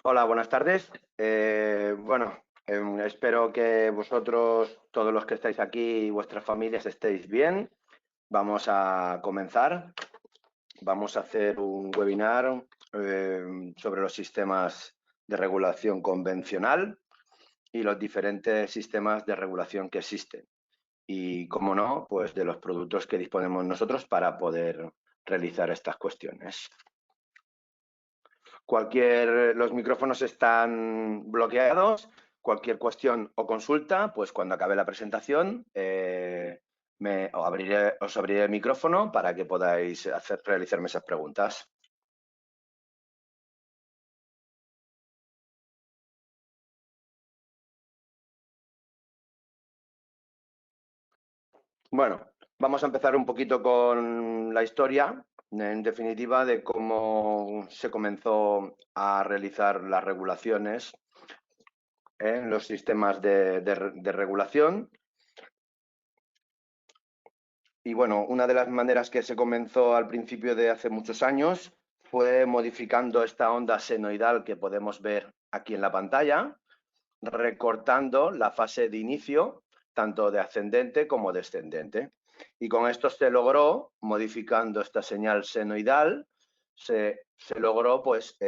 Hola, buenas tardes. Espero que vosotros, todos los que estáis aquí y vuestras familias estéis bien. Vamos a comenzar. Vamos a hacer un webinar sobre los sistemas de regulación convencional y los diferentes sistemas de regulación que existen. Y, como no, pues de los productos que disponemos nosotros para poder realizar estas cuestiones. Los micrófonos están bloqueados. Cualquier cuestión o consulta, pues cuando acabe la presentación, os abriré el micrófono para que podáis realizarme esas preguntas. Bueno, vamos a empezar un poquito con la historia, en definitiva, de cómo se comenzó a realizar las regulaciones en los sistemas de regulación. Y bueno, una de las maneras que se comenzó al principio de hace muchos años fue modificando esta onda senoidal que podemos ver aquí en la pantalla, recortando la fase de inicio, tanto de ascendente como descendente. Y con esto se logró, modificando esta señal senoidal, se logró pues,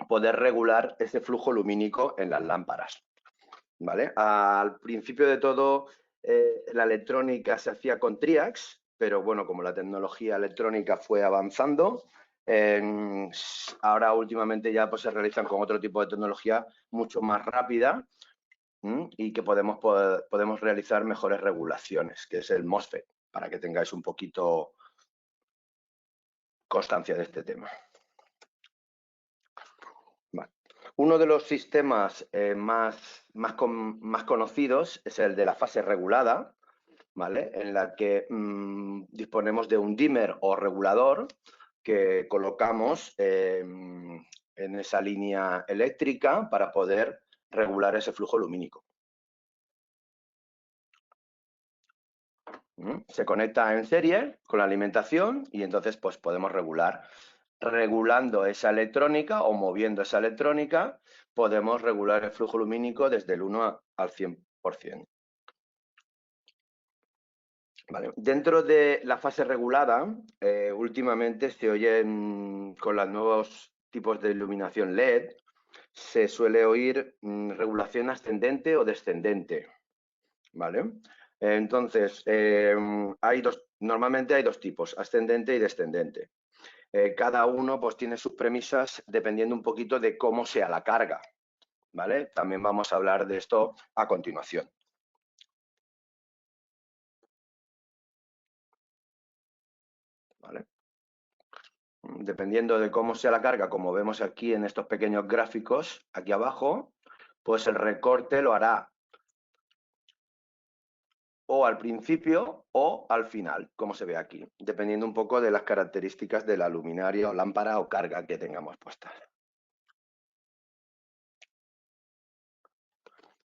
poder regular ese flujo lumínico en las lámparas. ¿Vale? Al principio de todo, la electrónica se hacía con Triax, pero bueno, como la tecnología electrónica fue avanzando, ahora últimamente ya pues, se realizan con otro tipo de tecnología mucho más rápida y que podemos realizar mejores regulaciones, que es el MOSFET, para que tengáis un poquito constancia de este tema. Vale. Uno de los sistemas más conocidos es el de la fase regulada, ¿vale? En la que disponemos de un dimmer o regulador que colocamos en esa línea eléctrica para poder regular ese flujo lumínico. Se conecta en serie con la alimentación y entonces pues, podemos regulando esa electrónica o moviendo esa electrónica, podemos regular el flujo lumínico desde el 1 al 100%. Vale. Dentro de la fase regulada, últimamente se oyen con los nuevos tipos de iluminación LED, se suele oír regulación ascendente o descendente. ¿Vale? Entonces, normalmente hay dos tipos, ascendente y descendente. Cada uno pues, tiene sus premisas dependiendo un poquito de cómo sea la carga. ¿Vale? También vamos a hablar de esto a continuación. ¿Vale? Dependiendo de cómo sea la carga, como vemos aquí en estos pequeños gráficos, aquí abajo, pues el recorte lo hará o al principio o al final, como se ve aquí, dependiendo un poco de las características de la luminaria o lámpara o carga que tengamos puesta.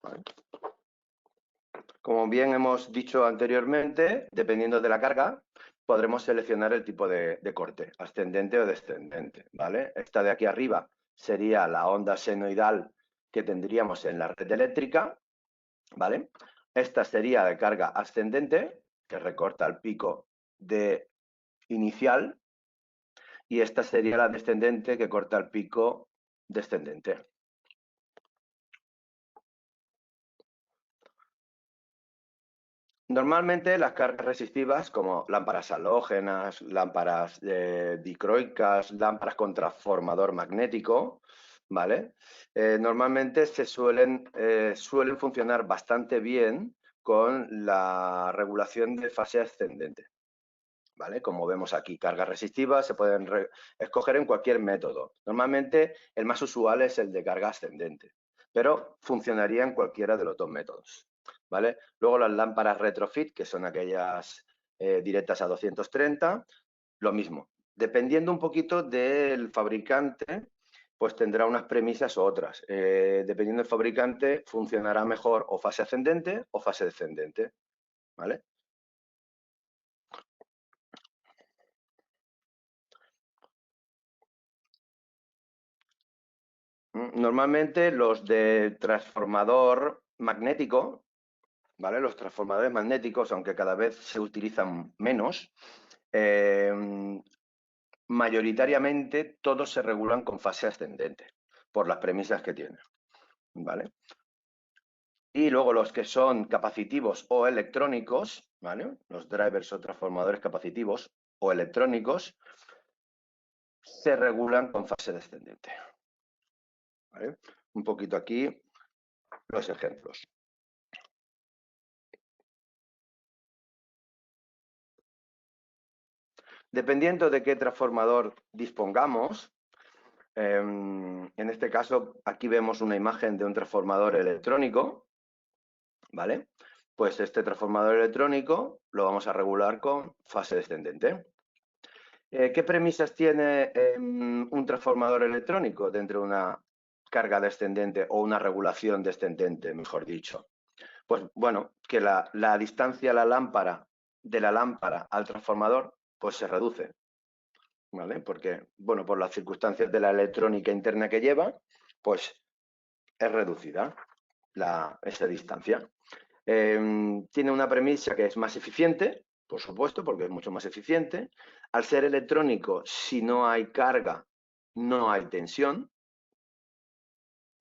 ¿Vale? Como bien hemos dicho anteriormente, dependiendo de la carga, podremos seleccionar el tipo de corte, ascendente o descendente, ¿vale? Esta de aquí arriba sería la onda senoidal que tendríamos en la red eléctrica, ¿vale? Esta sería de carga ascendente, que recorta el pico de inicial, y esta sería la descendente, que corta el pico descendente. Normalmente las cargas resistivas, como lámparas halógenas, lámparas dicroicas, lámparas con transformador magnético, ¿vale? Normalmente suelen funcionar bastante bien con la regulación de fase ascendente, ¿vale? Como vemos aquí, cargas resistivas se pueden escoger en cualquier método. Normalmente el más usual es el de carga ascendente, pero funcionaría en cualquiera de los dos métodos. ¿Vale? Luego las lámparas retrofit, que son aquellas directas a 230, lo mismo. Dependiendo un poquito del fabricante, pues tendrá unas premisas u otras. Dependiendo del fabricante, funcionará mejor o fase ascendente o fase descendente. ¿Vale? Normalmente los de transformador magnético, ¿vale? Los transformadores magnéticos, aunque cada vez se utilizan menos, mayoritariamente todos se regulan con fase ascendente, por las premisas que tienen, ¿vale? Y luego los que son capacitivos o electrónicos, ¿vale? Los drivers o transformadores capacitivos o electrónicos se regulan con fase descendente, ¿vale? Un poquito aquí los ejemplos. Dependiendo de qué transformador dispongamos, en este caso aquí vemos una imagen de un transformador electrónico, ¿vale? Pues este transformador electrónico lo vamos a regular con fase descendente. ¿Qué premisas tiene un transformador electrónico dentro de una carga descendente o una regulación descendente, mejor dicho? Pues bueno, que la distancia de la lámpara al transformador pues se reduce, ¿vale? Porque, bueno, por las circunstancias de la electrónica interna que lleva, pues es reducida esa distancia. Tiene una premisa que es más eficiente, por supuesto, porque es mucho más eficiente. Al ser electrónico, si no hay carga, no hay tensión.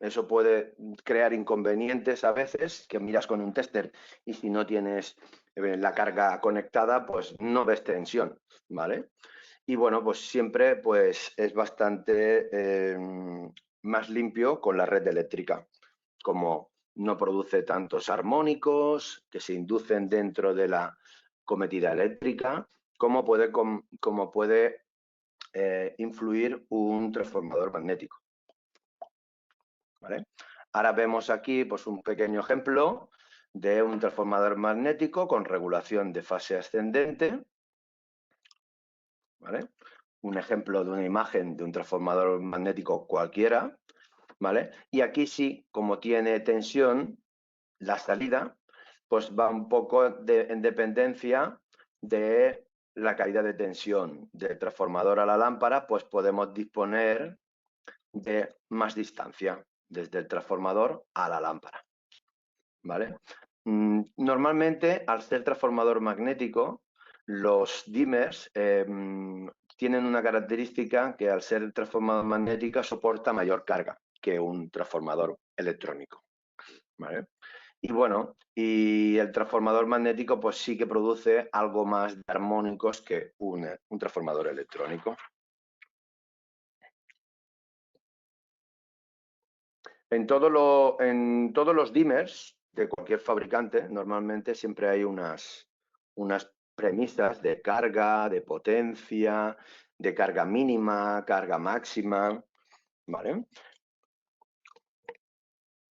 Eso puede crear inconvenientes a veces, que miras con un tester y si no tienes la carga conectada, pues no ves tensión, ¿vale? Y bueno, pues siempre pues, es bastante más limpio con la red eléctrica, como no produce tantos armónicos que se inducen dentro de la cometida eléctrica, como puede influir un transformador magnético, ¿vale? Ahora vemos aquí pues, un pequeño ejemplo de un transformador magnético con regulación de fase ascendente, ¿vale? Un ejemplo de una imagen de un transformador magnético cualquiera, ¿vale? Y aquí sí, como tiene tensión, la salida pues va un poco en dependencia de la caída de tensión del transformador a la lámpara, pues podemos disponer de más distancia desde el transformador a la lámpara, ¿vale? Normalmente, al ser transformador magnético, los dimmers tienen una característica que al ser transformador magnético soporta mayor carga que un transformador electrónico, ¿vale? Y bueno, y el transformador magnético pues sí que produce algo más de armónicos que un transformador electrónico. En todos los dimmers de cualquier fabricante, normalmente siempre hay unas premisas de carga, de potencia, de carga mínima, carga máxima, ¿vale?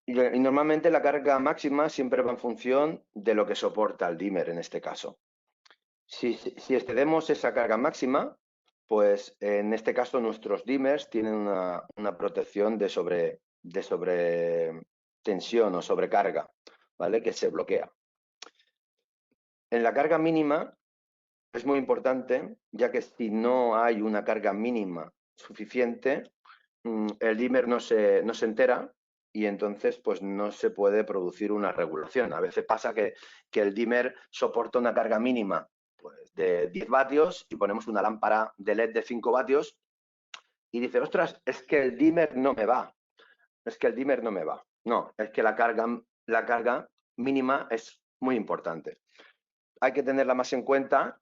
Y normalmente la carga máxima siempre va en función de lo que soporta el dimmer en este caso. Si excedemos esa carga máxima, pues en este caso nuestros dimmers tienen una protección de sobretensión o sobrecarga, ¿vale? Que se bloquea. En la carga mínima es muy importante, ya que si no hay una carga mínima suficiente, el dimmer no se entera y entonces pues no se puede producir una regulación. A veces pasa que el dimmer soporta una carga mínima pues, de 10 vatios y ponemos una lámpara de LED de 5 vatios y dice, ostras, es que el dimmer no me va. Es que el dimmer no me va. No, es que la carga mínima es muy importante. Hay que tenerla más en cuenta.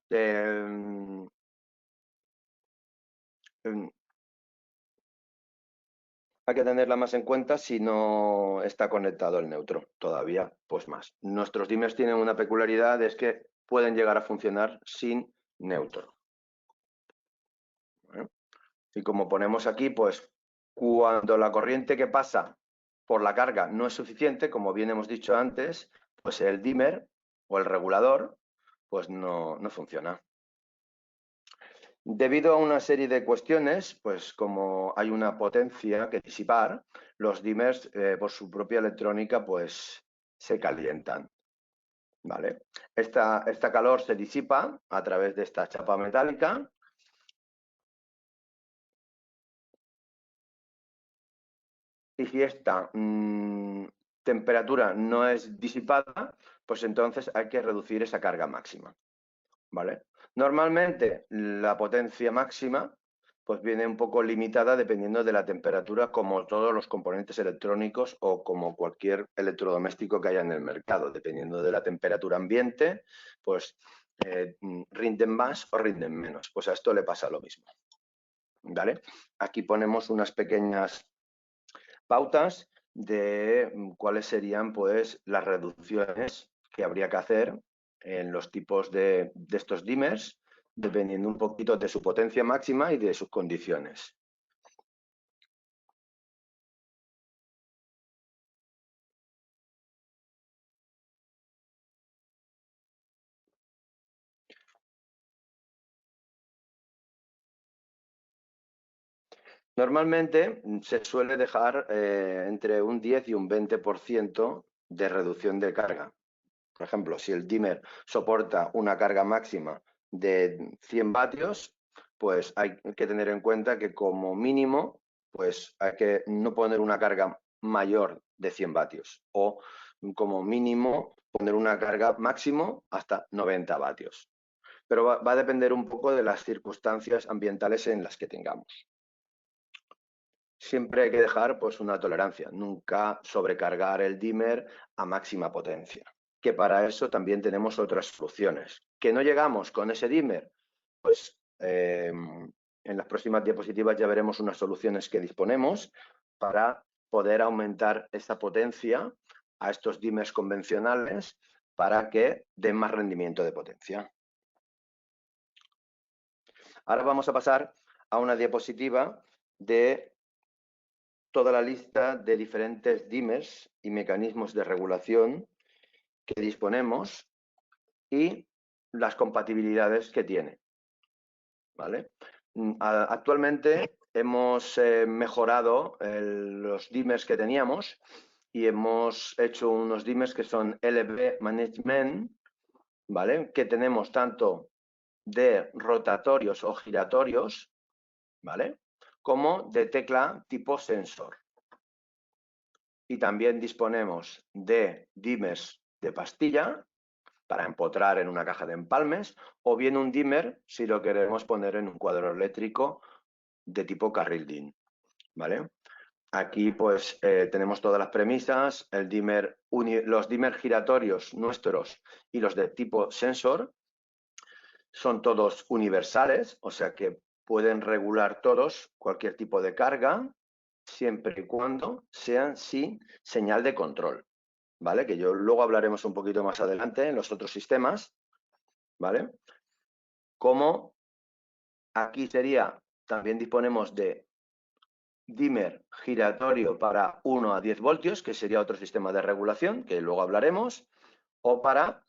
Hay que tenerla más en cuenta si no está conectado el neutro todavía, pues más. Nuestros dimmers tienen una peculiaridad, es que pueden llegar a funcionar sin neutro. ¿Vale? Y como ponemos aquí, pues cuando la corriente que pasa por la carga no es suficiente, como bien hemos dicho antes, pues el dimmer o el regulador pues no funciona. Debido a una serie de cuestiones, pues como hay una potencia que disipar, los dimmers por su propia electrónica pues se calientan, ¿vale? Esta calor se disipa a través de esta chapa metálica y si esta temperatura no es disipada, pues entonces hay que reducir esa carga máxima, ¿vale? Normalmente la potencia máxima pues viene un poco limitada dependiendo de la temperatura, como todos los componentes electrónicos o como cualquier electrodoméstico que haya en el mercado. Dependiendo de la temperatura ambiente, pues rinden más o rinden menos. Pues a esto le pasa lo mismo, ¿vale? Aquí ponemos unas pequeñas pautas de cuáles serían pues las reducciones que habría que hacer en los tipos de estos dimmers, dependiendo un poquito de su potencia máxima y de sus condiciones. Normalmente se suele dejar entre un 10 y un 20% de reducción de carga. Por ejemplo, si el dimmer soporta una carga máxima de 100 vatios, pues hay que tener en cuenta que como mínimo, pues hay que no poner una carga mayor de 100 vatios o como mínimo poner una carga máximo hasta 90 vatios. Pero va a depender un poco de las circunstancias ambientales en las que tengamos. Siempre hay que dejar pues una tolerancia, nunca sobrecargar el dimmer a máxima potencia. Que para eso también tenemos otras soluciones. ¿Que no llegamos con ese dimmer? Pues en las próximas diapositivas ya veremos unas soluciones que disponemos para poder aumentar esa potencia a estos dimmers convencionales para que den más rendimiento de potencia. Ahora vamos a pasar a una diapositiva de toda la lista de diferentes dimmers y mecanismos de regulación que disponemos y las compatibilidades que tiene, ¿vale? Actualmente hemos mejorado los dimmers que teníamos y hemos hecho unos dimmers que son LV Management, ¿vale? Que tenemos tanto de rotatorios o giratorios, ¿vale? Como de tecla tipo sensor. Y también disponemos de dimmers de pastilla para empotrar en una caja de empalmes, o bien un dimmer si lo queremos poner en un cuadro eléctrico de tipo carril DIN, ¿vale? Aquí pues tenemos todas las premisas, los dimmer giratorios nuestros y los de tipo sensor son todos universales, o sea que pueden regular todos cualquier tipo de carga, siempre y cuando sean sin señal de control, ¿vale? Que luego hablaremos un poquito más adelante en los otros sistemas, ¿vale? Como aquí también disponemos de dimmer giratorio para 1 a 10 voltios, que sería otro sistema de regulación, que luego hablaremos, o para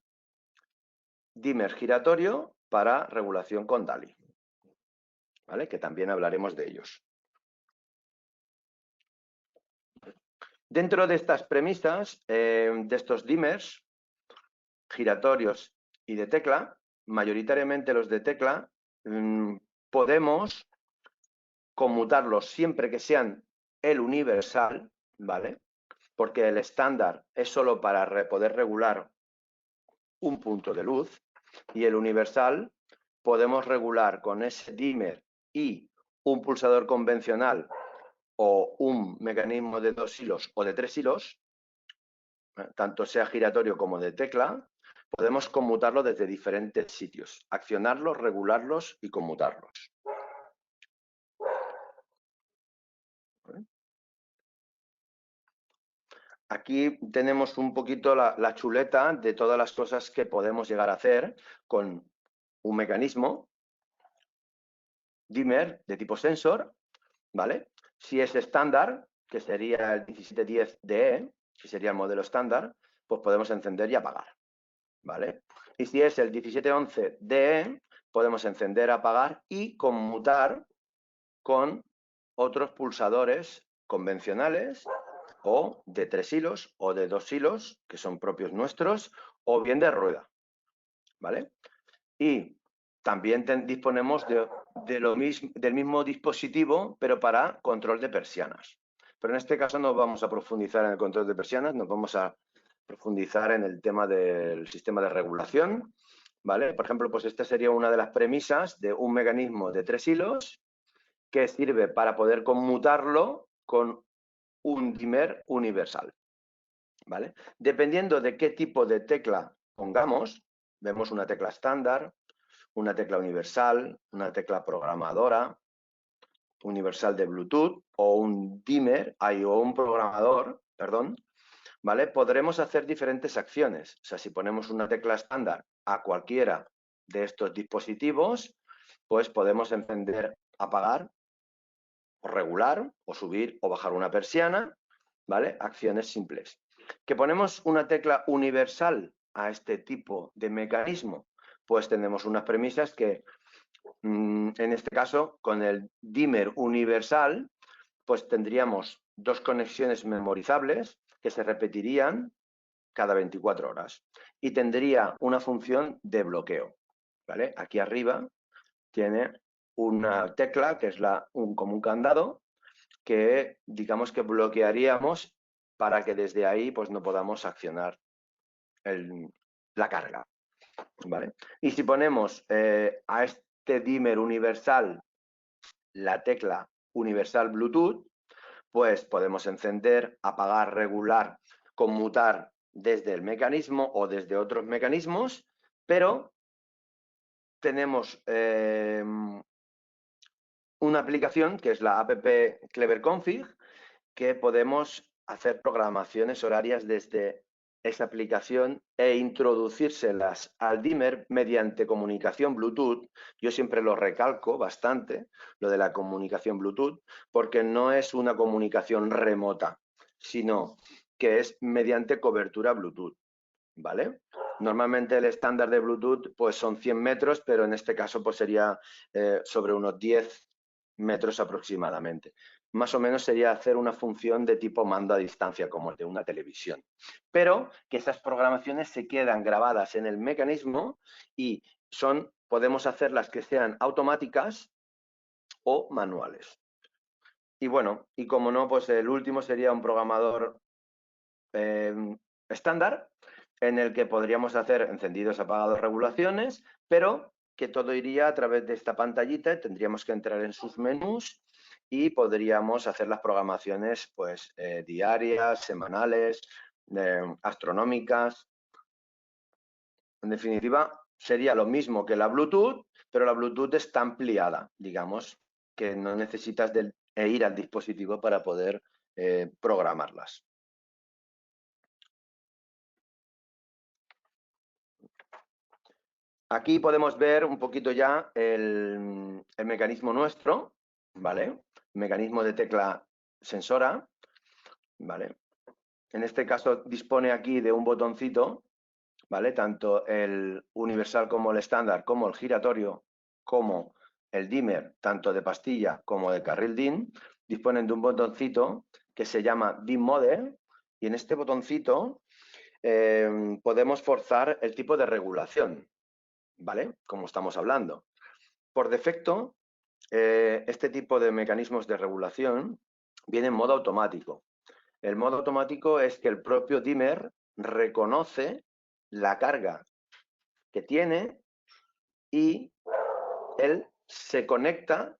dimmer giratorio para regulación con DALI, ¿vale? Que también hablaremos de ellos. Dentro de estas premisas, de estos dimmers giratorios y de tecla, mayoritariamente los de tecla, podemos conmutarlos siempre que sean el universal, ¿vale? Porque el estándar es solo para poder regular un punto de luz y el universal podemos regular con ese dimmer y un pulsador convencional o un mecanismo de 2 hilos o de 3 hilos, tanto sea giratorio como de tecla, podemos conmutarlo desde diferentes sitios, accionarlos, regularlos y conmutarlos. Aquí tenemos un poquito la chuleta de todas las cosas que podemos llegar a hacer con un mecanismo dimmer de tipo sensor, ¿vale? Si es estándar, que sería el 1710DE, que sería el modelo estándar, pues podemos encender y apagar, ¿vale? Y si es el 1711DE, podemos encender, apagar y conmutar con otros pulsadores convencionales o de 3 hilos o de 2 hilos, que son propios nuestros, o bien de rueda, ¿vale? Y también disponemos del mismo dispositivo, pero para control de persianas. Pero en este caso no vamos a profundizar en el control de persianas, nos vamos a profundizar en el tema del sistema de regulación, ¿vale? Por ejemplo, pues esta sería una de las premisas de un mecanismo de 3 hilos que sirve para poder conmutarlo con un dimmer universal, ¿vale? Dependiendo de qué tipo de tecla pongamos, vemos una tecla estándar, una tecla universal, una tecla programadora, universal de Bluetooth o un dimmer, o un programador, perdón, ¿vale? Podremos hacer diferentes acciones. O sea, si ponemos una tecla estándar a cualquiera de estos dispositivos, pues podemos encender, apagar, o regular, o subir o bajar una persiana, ¿vale? Acciones simples. Que ponemos una tecla universal a este tipo de mecanismo, pues tenemos unas premisas que, en este caso, con el dimmer universal, pues tendríamos 2 conexiones memorizables que se repetirían cada 24 horas y tendría una función de bloqueo, ¿vale? Aquí arriba tiene una tecla que es como un candado que digamos que bloquearíamos para que desde ahí pues no podamos accionar la carga, ¿vale? Y si ponemos a este dimmer universal la tecla universal Bluetooth, pues podemos encender, apagar, regular, conmutar desde el mecanismo o desde otros mecanismos, pero tenemos una aplicación que es la app Clever Config, que podemos hacer programaciones horarias desde esa aplicación e introducírselas al dimmer mediante comunicación Bluetooth. Yo siempre lo recalco bastante, lo de la comunicación Bluetooth, porque no es una comunicación remota, sino que es mediante cobertura Bluetooth, ¿vale? Normalmente el estándar de Bluetooth pues son 100 metros, pero en este caso pues sería sobre unos 10 metros aproximadamente. Más o menos sería hacer una función de tipo mando a distancia, como el de una televisión. Pero que esas programaciones se quedan grabadas en el mecanismo y podemos hacerlas que sean automáticas o manuales. Y bueno, y como no, pues el último sería un programador estándar en el que podríamos hacer encendidos, apagados, regulaciones, pero que todo iría a través de esta pantallita, tendríamos que entrar en sus menús y podríamos hacer las programaciones pues diarias, semanales, astronómicas. En definitiva, sería lo mismo que la Bluetooth, pero la Bluetooth está ampliada, digamos, que no necesitas ir al dispositivo para poder programarlas. Aquí podemos ver un poquito ya el mecanismo nuestro, ¿vale? Mecanismo de tecla sensora, ¿vale? En este caso dispone aquí de un botoncito, ¿vale? Tanto el universal como el estándar, como el giratorio, como el dimmer, tanto de pastilla como de carril DIN, disponen de un botoncito que se llama DIN Mode, y en este botoncito podemos forzar el tipo de regulación, ¿vale? Como estamos hablando. Por defecto, este tipo de mecanismos de regulación viene en modo automático. El modo automático es que el propio dimmer reconoce la carga que tiene y él se conecta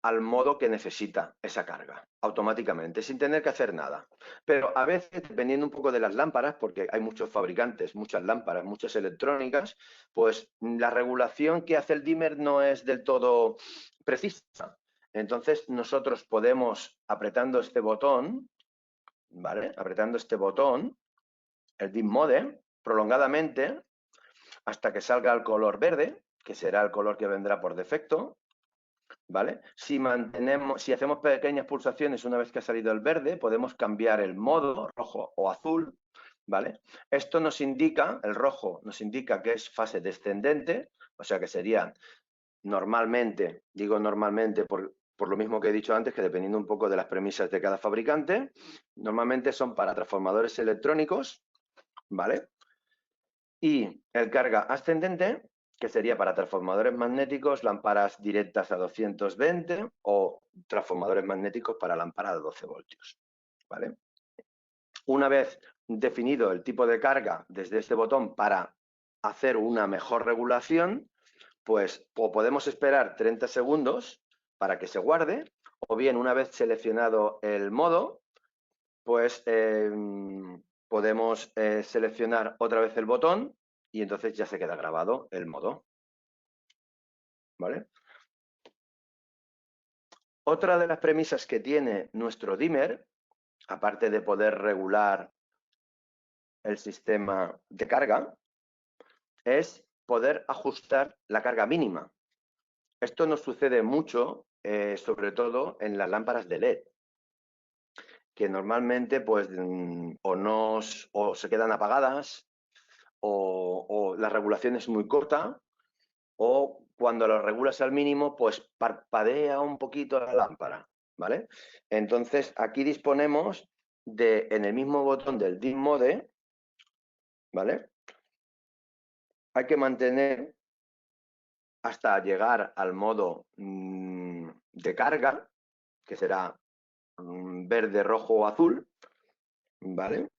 al modo que necesita esa carga, automáticamente, sin tener que hacer nada. Pero a veces, dependiendo un poco de las lámparas, porque hay muchos fabricantes, muchas lámparas, muchas electrónicas, pues la regulación que hace el dimmer no es del todo precisa. Entonces, nosotros podemos, apretando este botón, ¿vale? Apretando este botón, el DIM Mode, prolongadamente, hasta que salga el color verde, que será el color que vendrá por defecto, ¿vale? Si hacemos pequeñas pulsaciones una vez que ha salido el verde, podemos cambiar el modo rojo o azul, ¿vale? Esto nos indica, el rojo nos indica que es fase descendente, o sea que serían normalmente, digo normalmente por lo mismo que he dicho antes, que dependiendo un poco de las premisas de cada fabricante, normalmente son para transformadores electrónicos, ¿vale? Y el carga ascendente que sería para transformadores magnéticos, lámparas directas a 220 o transformadores magnéticos para lámparas de 12 voltios. ¿Vale? Una vez definido el tipo de carga desde este botón para hacer una mejor regulación, pues o podemos esperar 30 segundos para que se guarde, o bien una vez seleccionado el modo, pues podemos seleccionar otra vez el botón y entonces ya se queda grabado el modo. ¿Vale? Otra de las premisas que tiene nuestro dimmer, aparte de poder regular el sistema de carga, es poder ajustar la carga mínima. Esto nos sucede mucho, sobre todo en las lámparas de LED, que normalmente pues o se quedan apagadas o la regulación es muy corta, o cuando lo regulas al mínimo pues parpadea un poquito la lámpara, ¿vale? Entonces aquí disponemos de, en el mismo botón del dim mode, ¿vale? Hay que mantener hasta llegar al modo de carga, que será verde, rojo o azul, ¿vale?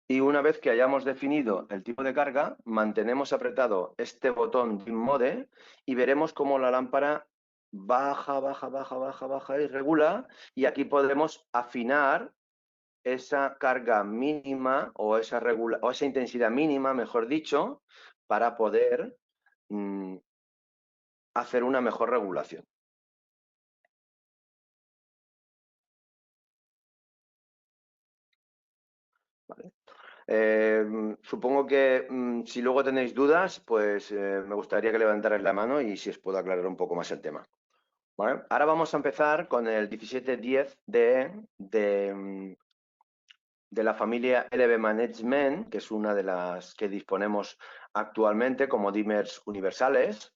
Y una vez que hayamos definido el tipo de carga, mantenemos apretado este botón dim mode y veremos cómo la lámpara baja, baja, baja, baja, baja y regula. Y aquí podemos afinar esa carga mínima o esa intensidad mínima, mejor dicho, para poder hacer una mejor regulación. ¿Vale? Supongo que si luego tenéis dudas, pues me gustaría que levantarais la mano y si os puedo aclarar un poco más el tema. ¿Vale? Ahora vamos a empezar con el 1710 de la familia LB Management, que es una de las que disponemos actualmente como dimmers universales.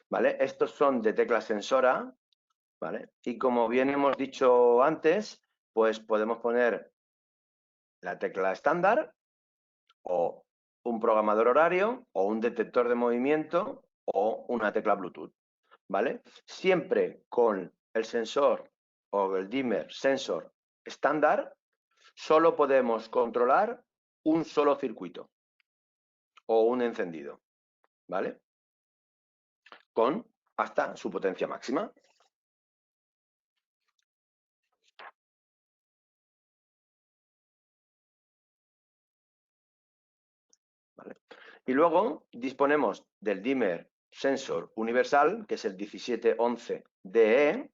¿Vale? Estos son de tecla sensora, ¿vale? Y como bien hemos dicho antes, pues podemos poner la tecla estándar o un programador horario o un detector de movimiento o una tecla Bluetooth, ¿vale? Siempre con el sensor o el dimmer sensor estándar, solo podemos controlar un solo circuito o un encendido, ¿vale? Con hasta su potencia máxima. ¿Vale? Y luego disponemos del dimmer sensor universal, que es el 1711DE,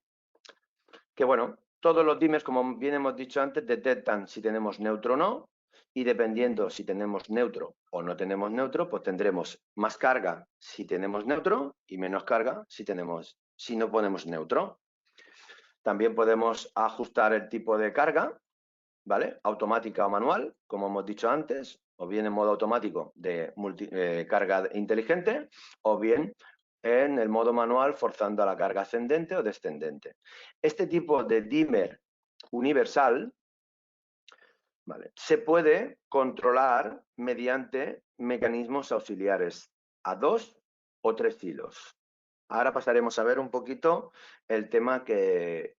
que bueno, todos los dimmers, como bien hemos dicho antes, detectan si tenemos neutro o no, y dependiendo si tenemos neutro o no tenemos neutro, pues tendremos más carga si tenemos neutro y menos carga si no ponemos neutro. También podemos ajustar el tipo de carga, ¿vale? Automática o manual, como hemos dicho antes, o bien en modo automático de carga inteligente, o bien en el modo manual forzando a la carga ascendente o descendente. Este tipo de dimmer universal, ¿vale?, se puede controlar mediante mecanismos auxiliares a 2 o 3 hilos. Ahora pasaremos a ver un poquito el tema que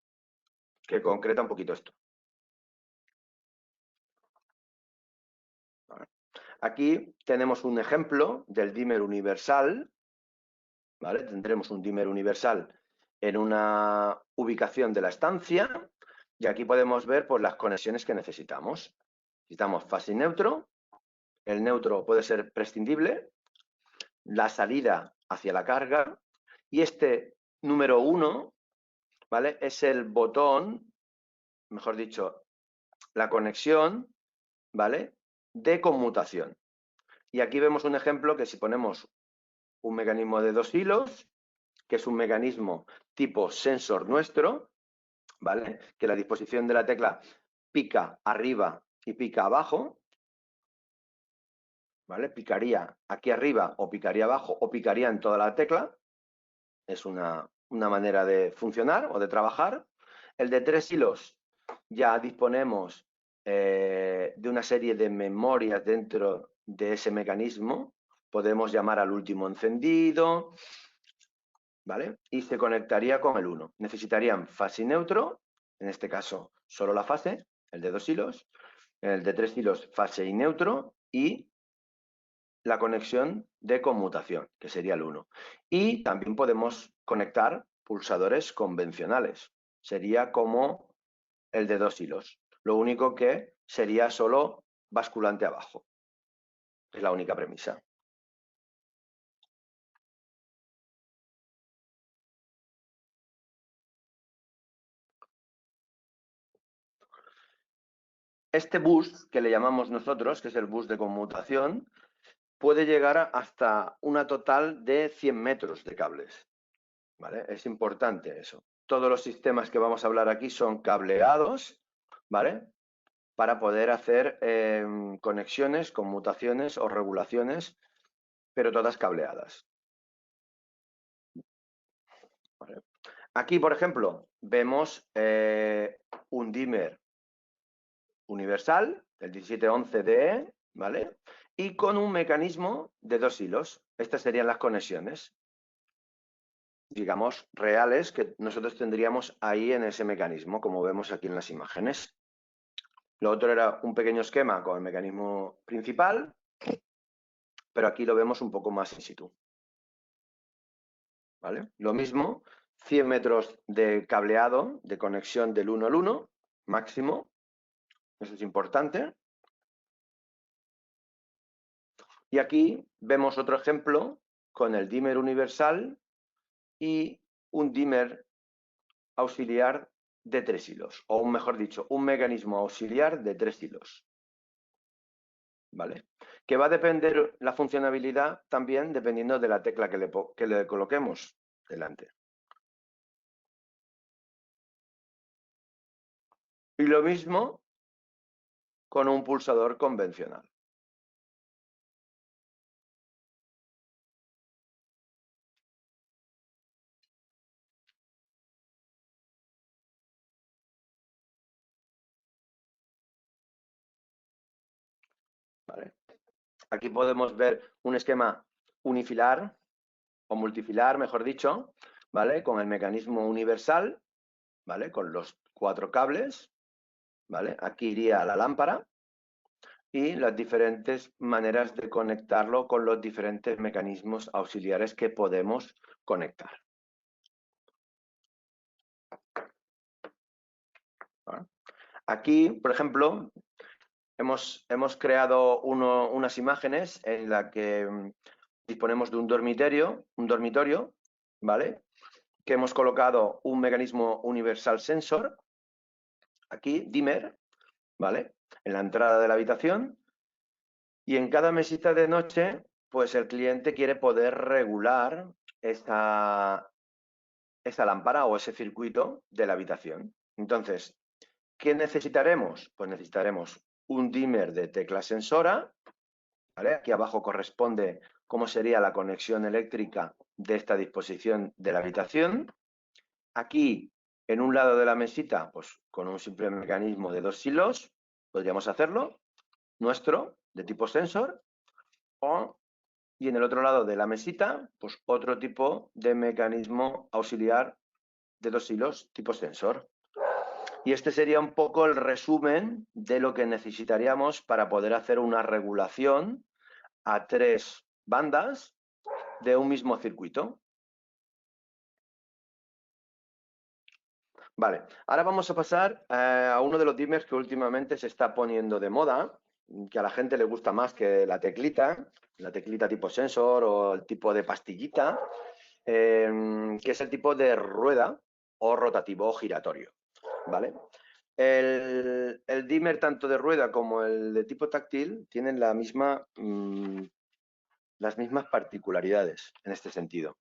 concreta un poquito esto. Aquí tenemos un ejemplo del dimmer universal, ¿vale? Tendremos un dimmer universal en una ubicación de la estancia y aquí podemos ver pues, las conexiones que necesitamos. Necesitamos fase y neutro, el neutro puede ser prescindible, la salida hacia la carga y este número 1, ¿vale?, es el botón, mejor dicho, la conexión, ¿vale?, de conmutación. Y aquí vemos un ejemplo que si ponemos un mecanismo de 2 hilos, que es un mecanismo tipo sensor nuestro, ¿vale?, que la disposición de la tecla pica arriba y pica abajo, ¿vale? Picaría aquí arriba o picaría abajo o picaría en toda la tecla. Es una manera de funcionar o de trabajar. El de 3 hilos ya disponemos de una serie de memorias dentro de ese mecanismo. Podemos llamar al último encendido, ¿vale? Y se conectaría con el 1. Necesitarían fase y neutro, en este caso solo la fase, el de 2 hilos. El de 3 hilos, fase y neutro, y la conexión de conmutación, que sería el 1. Y también podemos conectar pulsadores convencionales. Sería como el de 2 hilos. Lo único que sería solo basculante abajo. Es la única premisa. Este bus, que le llamamos nosotros, que es el bus de conmutación, puede llegar hasta una total de 100 metros de cables. ¿Vale? Es importante eso. Todos los sistemas que vamos a hablar aquí son cableados, ¿vale? Para poder hacer conexiones, conmutaciones o regulaciones, pero todas cableadas. ¿Vale? Aquí, por ejemplo, vemos un dimmer universal, el 1711DE, ¿vale? Y con un mecanismo de 2 hilos. Estas serían las conexiones, digamos, reales que nosotros tendríamos ahí en ese mecanismo, como vemos aquí en las imágenes. Lo otro era un pequeño esquema con el mecanismo principal, pero aquí lo vemos un poco más in situ. ¿Vale? Lo mismo, 100 metros de cableado, de conexión del 1 al 1, máximo. Eso es importante. Y aquí vemos otro ejemplo con el dimmer universal y un dimmer auxiliar de 3 hilos, o mejor dicho, un mecanismo auxiliar de 3 hilos. ¿Vale? Que va a depender la funcionalidad también dependiendo de la tecla que le coloquemos delante. Y lo mismo con un pulsador convencional. ¿Vale? Aquí podemos ver un esquema unifilar o multifilar, mejor dicho, ¿vale? Con el mecanismo universal, ¿vale? Con los 4 cables, ¿vale? Aquí iría la lámpara y las diferentes maneras de conectarlo con los diferentes mecanismos auxiliares que podemos conectar. ¿Vale? Aquí, por ejemplo, hemos creado unas imágenes en las que disponemos de un dormitorio, ¿vale? Que hemos colocado un mecanismo universal sensor, aquí, dimmer, ¿vale? En la entrada de la habitación. Y en cada mesita de noche, pues el cliente quiere poder regular esa lámpara o ese circuito de la habitación. Entonces, ¿qué necesitaremos? Pues necesitaremos un dimmer de tecla sensora, ¿vale? Aquí abajo corresponde cómo sería la conexión eléctrica de esta disposición de la habitación. Aquí, en un lado de la mesita, pues con un simple mecanismo de 2 hilos, podríamos hacerlo, nuestro, de tipo sensor, y en el otro lado de la mesita, pues otro tipo de mecanismo auxiliar de 2 hilos, tipo sensor. Y este sería un poco el resumen de lo que necesitaríamos para poder hacer una regulación a 3 bandas de un mismo circuito. Vale, ahora vamos a pasar a uno de los dimmers que últimamente se está poniendo de moda, que a la gente le gusta más que la teclita tipo sensor o el tipo de pastillita, que es el tipo de rueda o rotativo o giratorio, ¿vale? El dimmer tanto de rueda como el de tipo táctil tienen las mismas particularidades en este sentido,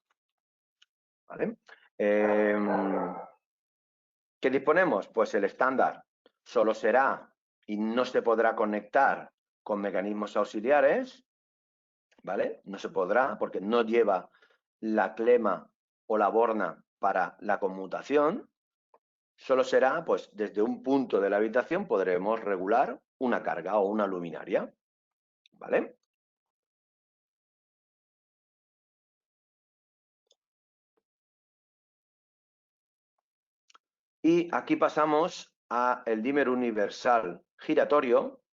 ¿vale? ¿Qué disponemos? Pues el estándar solo será y no se podrá conectar con mecanismos auxiliares, ¿vale? No se podrá porque no lleva la clema o la borna para la conmutación. Solo será, pues, desde un punto de la habitación podremos regular una carga o una luminaria, ¿vale? Y aquí pasamos a el dimmer universal giratorio,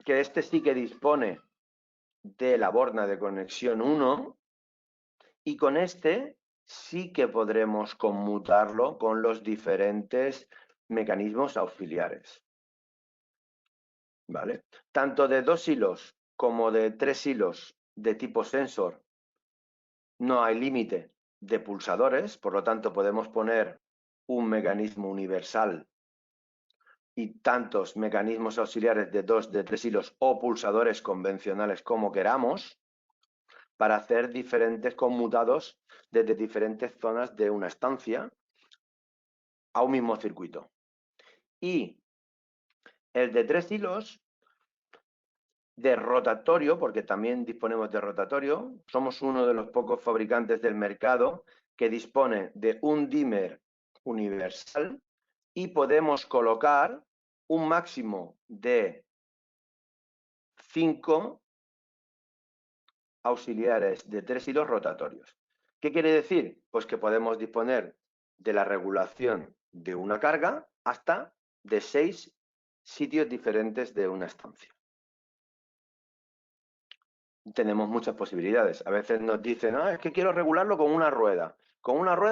que este sí que dispone de la borna de conexión 1, y con este sí que podremos conmutarlo con los diferentes mecanismos auxiliares, ¿vale? Tanto de 2 hilos como de 3 hilos de tipo sensor no hay límite de pulsadores, por lo tanto podemos poner un mecanismo universal y tantos mecanismos auxiliares de 2, de 3 hilos o pulsadores convencionales como queramos, para hacer diferentes conmutados desde diferentes zonas de una estancia a un mismo circuito. Y el de 3 hilos de rotatorio, porque también disponemos de rotatorio, somos uno de los pocos fabricantes del mercado que dispone de un dimmer universal y podemos colocar un máximo de 5 auxiliares de 3 hilos rotatorios. ¿Qué quiere decir? Pues que podemos disponer de la regulación de una carga hasta de 6 sitios diferentes de una estancia. Tenemos muchas posibilidades. A veces nos dicen, es que quiero regularlo con una rueda,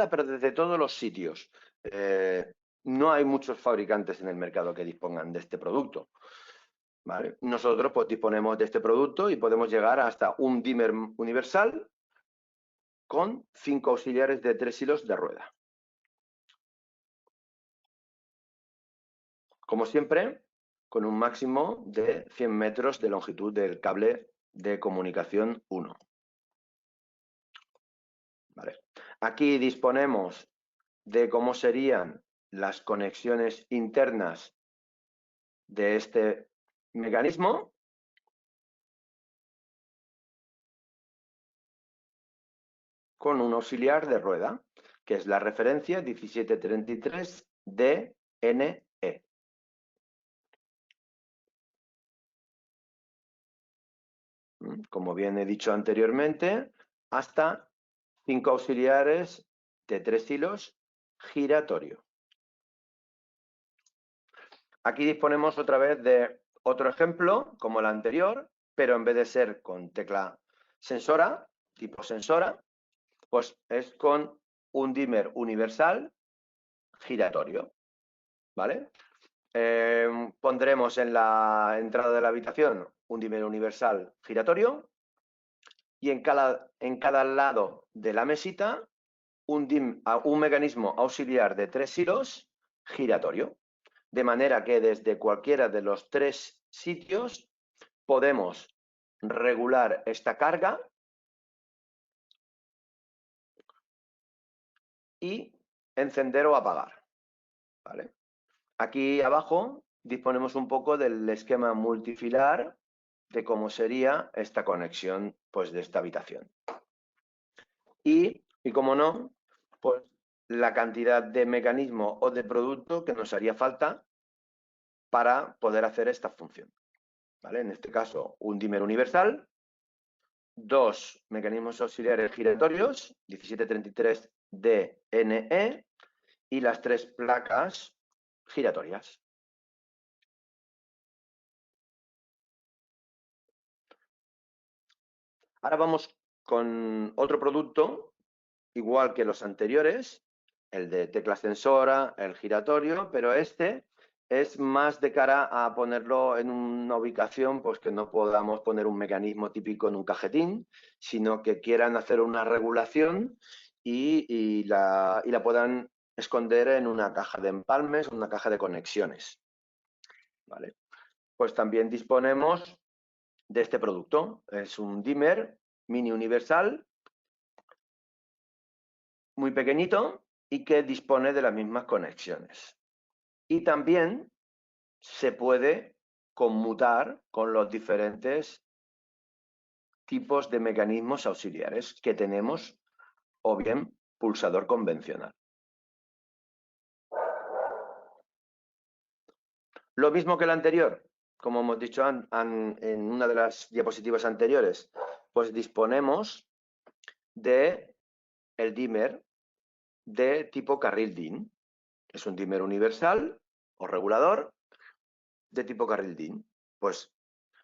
pero desde todos los sitios. No hay muchos fabricantes en el mercado que dispongan de este producto, ¿vale? Nosotros pues disponemos de este producto y podemos llegar hasta un dimmer universal con 5 auxiliares de 3 hilos de rueda. Como siempre, con un máximo de 100 metros de longitud del cable de comunicación 1. ¿Vale? Aquí disponemos de cómo serían las conexiones internas de este mecanismo. Con un auxiliar de rueda, que es la referencia 1733DNE. Como bien he dicho anteriormente, hasta 5 auxiliares de 3 hilos giratorio. Aquí disponemos otra vez de otro ejemplo, como el anterior, pero en vez de ser con tecla sensora, tipo sensora, pues es con un dimmer universal giratorio, ¿vale? Pondremos en la entrada de la habitación un dimmer universal giratorio y en cada lado de la mesita un mecanismo auxiliar de 3 hilos giratorio. De manera que desde cualquiera de los 3 sitios podemos regular esta carga y encender o apagar, ¿vale? Aquí abajo disponemos un poco del esquema multifilar de cómo sería esta conexión, pues, de esta habitación. Y como no, pues la cantidad de mecanismo o de producto que nos haría falta para poder hacer esta función, ¿vale? En este caso, un dimmer universal, 2 mecanismos auxiliares giratorios, 1733DNE, y las 3 placas giratorias. Ahora vamos con otro producto, igual que los anteriores, el de tecla sensora, el giratorio, pero este es más de cara a ponerlo en una ubicación, pues que no podamos poner un mecanismo típico en un cajetín, sino que quieran hacer una regulación y la puedan esconder en una caja de empalmes, una caja de conexiones, ¿vale? Pues también disponemos de este producto. Es un dimmer mini universal, muy pequeñito y que dispone de las mismas conexiones. Y también se puede conmutar con los diferentes tipos de mecanismos auxiliares que tenemos, o bien pulsador convencional. Lo mismo que el anterior, como hemos dicho en una de las diapositivas anteriores, pues disponemos de el dimmer de tipo carril DIN. Es un dimmer universal o regulador de tipo carril DIN. Pues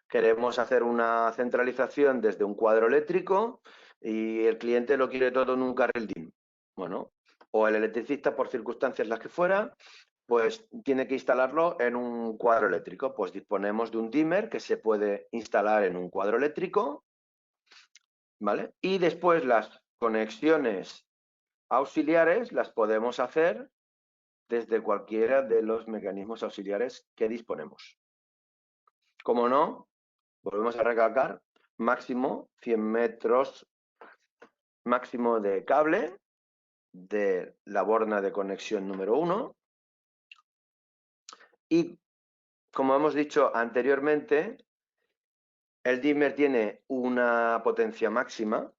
queremos hacer una centralización desde un cuadro eléctrico y el cliente lo quiere todo en un carril DIN. Bueno, o el electricista, por circunstancias las que fuera, pues tiene que instalarlo en un cuadro eléctrico. Pues disponemos de un dimmer que se puede instalar en un cuadro eléctrico, ¿vale? Y después las conexiones auxiliares las podemos hacer desde cualquiera de los mecanismos auxiliares que disponemos. Como no, volvemos a recalcar, máximo 100 metros máximo de cable de la borna de conexión número 1. Y como hemos dicho anteriormente, el dimmer tiene una potencia máxima.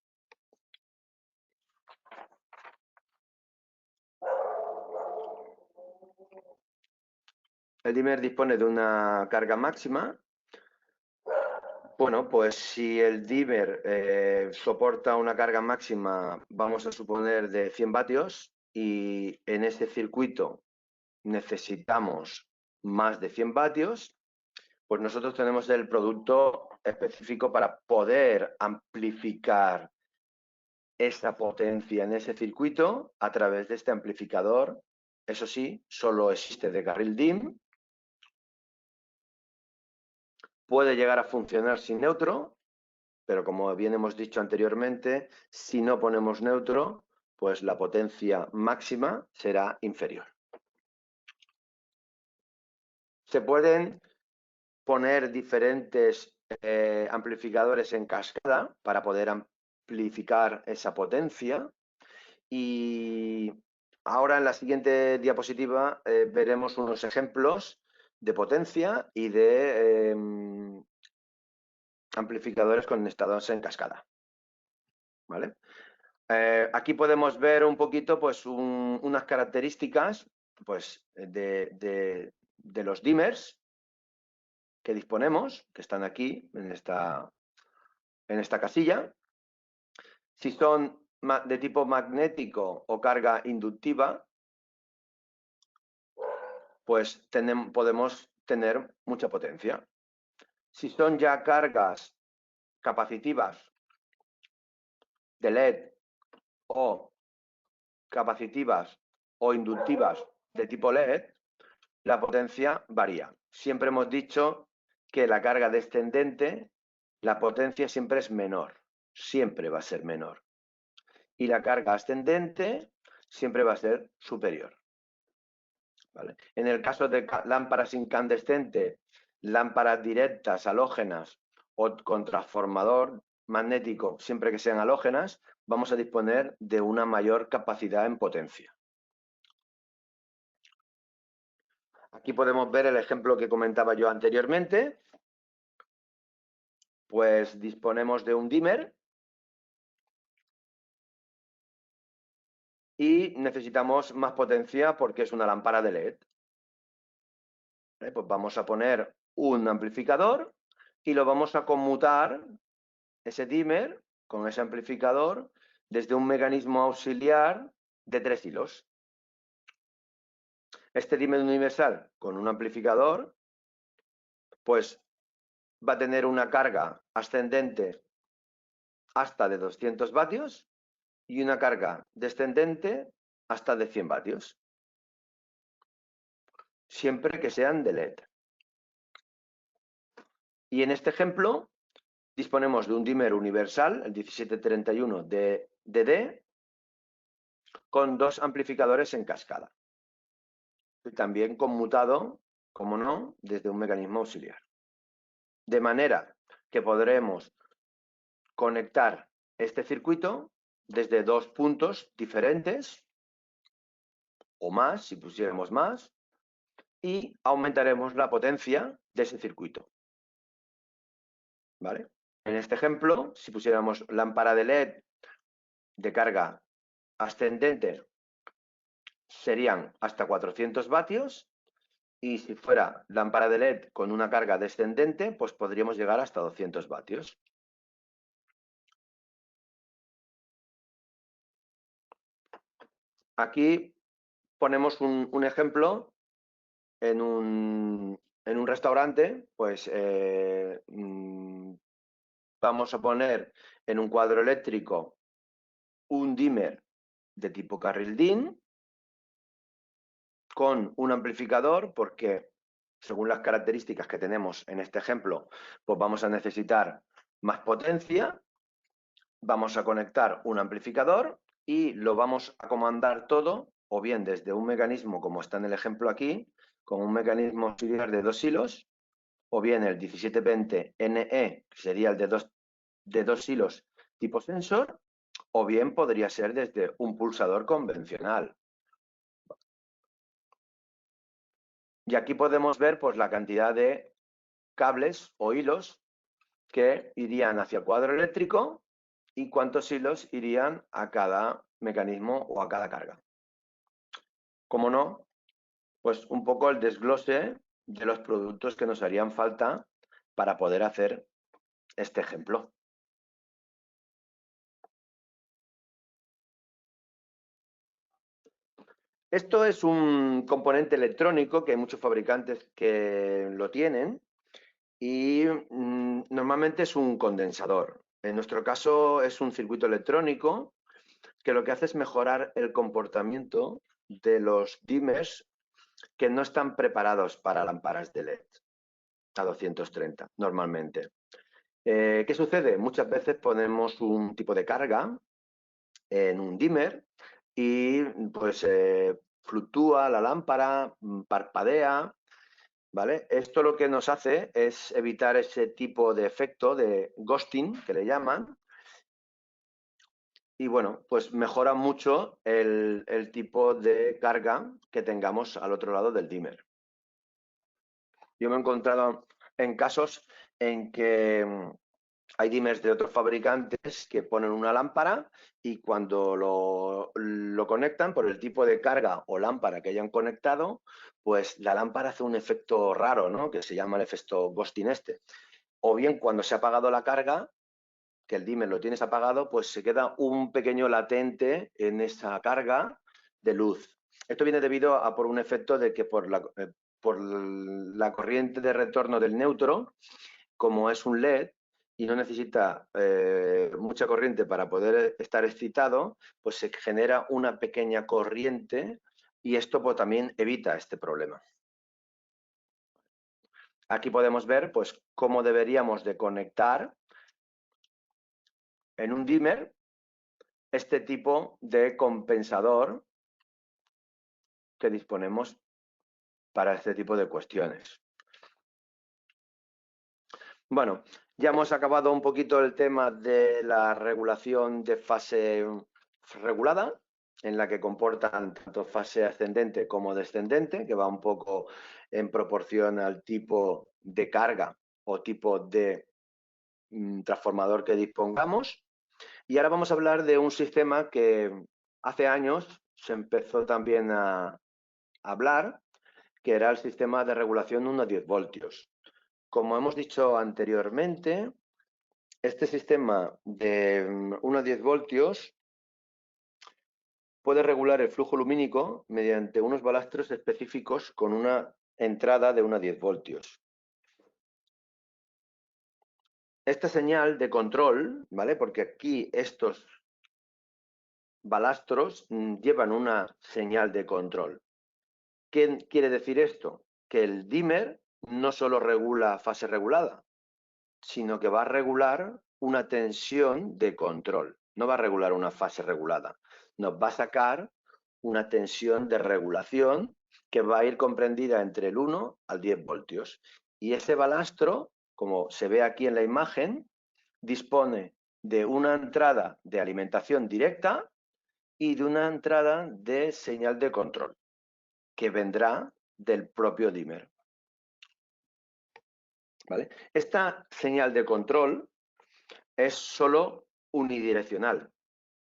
El dimmer dispone de una carga máxima. Bueno, pues si el dimmer soporta una carga máxima, vamos a suponer de 100 vatios, y en este circuito necesitamos más de 100 vatios, pues nosotros tenemos el producto específico para poder amplificar esa potencia en ese circuito a través de este amplificador. Eso sí, solo existe de carril DIN. Puede llegar a funcionar sin neutro, pero como bien hemos dicho anteriormente, si no ponemos neutro, pues la potencia máxima será inferior. Se pueden poner diferentes amplificadores en cascada para poder amplificar esa potencia, y ahora en la siguiente diapositiva veremos unos ejemplos de potencia y de amplificadores conectados en cascada, ¿vale? Aquí podemos ver un poquito pues unas características pues de los dimmers que disponemos, que están aquí en esta casilla. Si son de tipo magnético o carga inductiva, pues podemos tener mucha potencia. Si son ya cargas capacitivas de LED o capacitivas o inductivas de tipo LED, la potencia varía. Siempre hemos dicho que la carga descendente, la potencia siempre es menor, siempre va a ser menor. Y la carga ascendente siempre va a ser superior. ¿Vale? En el caso de lámparas incandescentes, lámparas directas, halógenas o con transformador magnético, siempre que sean halógenas, vamos a disponer de una mayor capacidad en potencia. Aquí podemos ver el ejemplo que comentaba yo anteriormente. Pues disponemos de un dimmer y necesitamos más potencia porque es una lámpara de LED. Pues vamos a poner un amplificador y lo vamos a conmutar, ese dimmer, con ese amplificador, desde un mecanismo auxiliar de 3 hilos. Este dimmer universal con un amplificador, pues va a tener una carga ascendente hasta de 200 vatios y una carga descendente hasta de 100 vatios. Siempre que sean de LED. Y en este ejemplo disponemos de un dimmer universal, el 1731 de DD, con 2 amplificadores en cascada. Y también conmutado, como no, desde un mecanismo auxiliar. De manera que podremos conectar este circuito desde 2 puntos diferentes, o más, si pusiéramos más, y aumentaremos la potencia de ese circuito. ¿Vale? En este ejemplo, si pusiéramos lámpara de LED de carga ascendente serían hasta 400 vatios y si fuera lámpara de LED con una carga descendente, pues podríamos llegar hasta 200 vatios. Aquí ponemos un ejemplo en un restaurante, pues vamos a poner en un cuadro eléctrico un dimmer de tipo carril DIN con un amplificador, porque según las características que tenemos en este ejemplo, pues vamos a necesitar más potencia. Vamos a conectar un amplificador y lo vamos a comandar todo, o bien desde un mecanismo como está en el ejemplo aquí, con un mecanismo auxiliar de 2 hilos, o bien el 1720 NE, que sería el de dos hilos tipo sensor, o bien podría ser desde un pulsador convencional. Y aquí podemos ver pues, la cantidad de cables o hilos que irían hacia el cuadro eléctrico y cuántos hilos irían a cada mecanismo o a cada carga. Como no, pues un poco el desglose de los productos que nos harían falta para poder hacer este ejemplo. Esto es un componente electrónico que hay muchos fabricantes que lo tienen y normalmente es un condensador. En nuestro caso es un circuito electrónico que lo que hace es mejorar el comportamiento de los dimmers que no están preparados para lámparas de LED a 230 normalmente. ¿Qué sucede? Muchas veces ponemos un tipo de carga en un dimmer y pues fluctúa la lámpara, parpadea, ¿vale? Esto lo que nos hace es evitar ese tipo de efecto de ghosting, que le llaman, y bueno, pues mejora mucho el tipo de carga que tengamos al otro lado del dimmer. Yo me he encontrado en casos en que hay dimmers de otros fabricantes que ponen una lámpara y cuando lo conectan por el tipo de carga o lámpara que hayan conectado, pues la lámpara hace un efecto raro, ¿no? Que se llama el efecto ghosting este. O bien cuando se ha apagado la carga, que el dimmer lo tienes apagado, pues se queda un pequeño latente en esa carga de luz. Esto viene debido a por un efecto de que por la corriente de retorno del neutro, como es un LED y no necesita mucha corriente para poder estar excitado, pues se genera una pequeña corriente y esto pues, también evita este problema. Aquí podemos ver pues, cómo deberíamos de conectar en un dimmer este tipo de compensador que disponemos para este tipo de cuestiones. Bueno, ya hemos acabado un poquito el tema de la regulación de fase regulada, en la que comportan tanto fase ascendente como descendente, que va un poco en proporción al tipo de carga o tipo de transformador que dispongamos. Y ahora vamos a hablar de un sistema que hace años se empezó también a hablar, que era el sistema de regulación 1-10 voltios. Como hemos dicho anteriormente, este sistema de 1-10 voltios puede regular el flujo lumínico mediante unos balastros específicos con una entrada de 1-10 voltios. Esta señal de control, ¿vale? Porque aquí estos balastros llevan una señal de control. ¿Qué quiere decir esto? Que el dimmer no solo regula fase regulada, sino que va a regular una tensión de control. No va a regular una fase regulada. Nos va a sacar una tensión de regulación que va a ir comprendida entre el 1 al 10 voltios. Y ese balastro, como se ve aquí en la imagen, dispone de una entrada de alimentación directa y de una entrada de señal de control, que vendrá del propio dimmer. ¿Vale? Esta señal de control es solo unidireccional,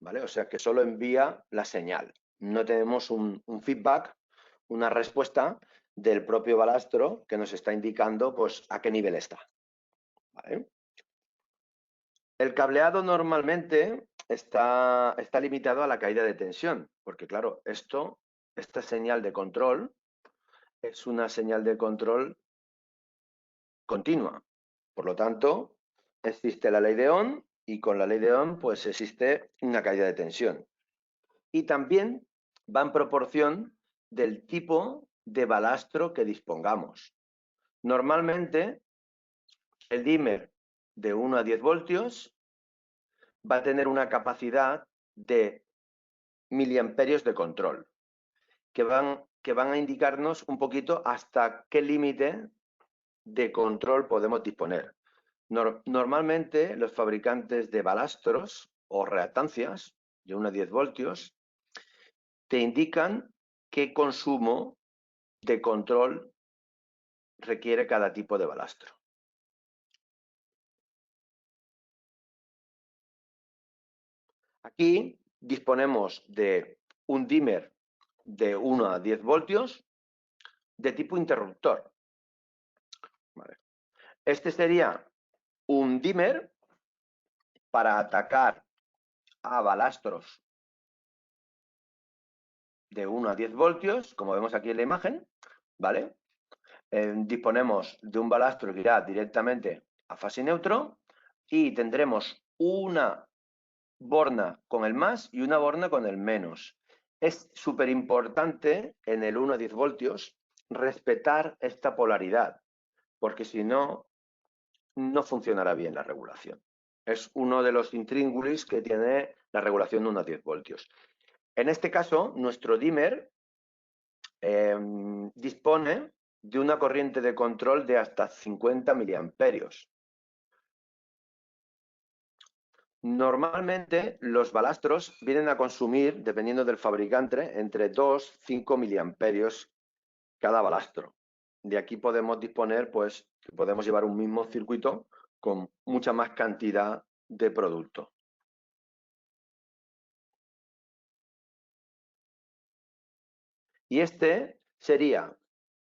¿vale? O sea que solo envía la señal. No tenemos un feedback, una respuesta del propio balastro que nos está indicando pues, a qué nivel está. ¿Vale? El cableado normalmente está limitado a la caída de tensión, porque claro, esta señal de control es una señal de control continua. Por lo tanto, existe la ley de Ohm y con la ley de Ohm pues existe una caída de tensión. Y también va en proporción del tipo de balastro que dispongamos. Normalmente, el dimmer de 1 a 10 voltios va a tener una capacidad de miliamperios de control, que van a indicarnos un poquito hasta qué límite de control podemos disponer. Normalmente, los fabricantes de balastros o reactancias de 1 a 10 voltios te indican qué consumo de control requiere cada tipo de balastro. Aquí disponemos de un dimmer de 1 a 10 voltios de tipo interruptor. Vale. Este sería un dimmer para atacar a balastros de 1 a 10 voltios, como vemos aquí en la imagen, ¿vale? Disponemos de un balastro que irá directamente a fase neutro y tendremos una borna con el más y una borna con el menos. Es súper importante en el 1 a 10 voltios respetar esta polaridad, porque si no, no funcionará bien la regulación. Es uno de los intríngulis que tiene la regulación de 1 a 10 voltios. En este caso, nuestro dimmer dispone de una corriente de control de hasta 50 miliamperios. Normalmente los balastros vienen a consumir, dependiendo del fabricante, entre 2 y 5 miliamperios cada balastro. De aquí podemos disponer, pues, podemos llevar un mismo circuito con mucha más cantidad de producto. Y este sería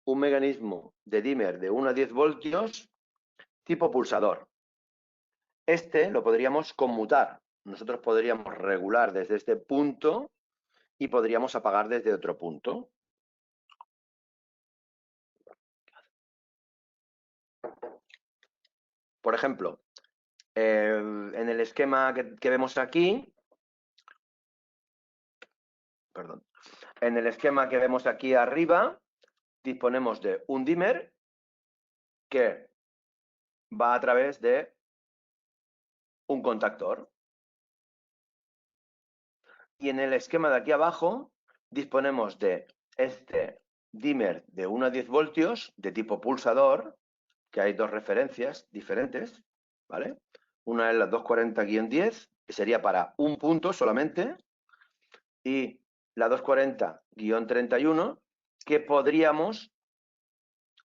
un mecanismo de dimmer de 1 a 10 voltios tipo pulsador. Este lo podríamos conmutar. Nosotros podríamos regular desde este punto y podríamos apagar desde otro punto. Por ejemplo, en el esquema que vemos aquí, perdón, en el esquema que vemos aquí arriba, disponemos de un dimmer que va a través de un contactor. Y en el esquema de aquí abajo disponemos de este dimmer de 1 a 10 voltios de tipo pulsador, que hay dos referencias diferentes, ¿vale? Una es la 240-10, que sería para un punto solamente, y la 240-31, que podríamos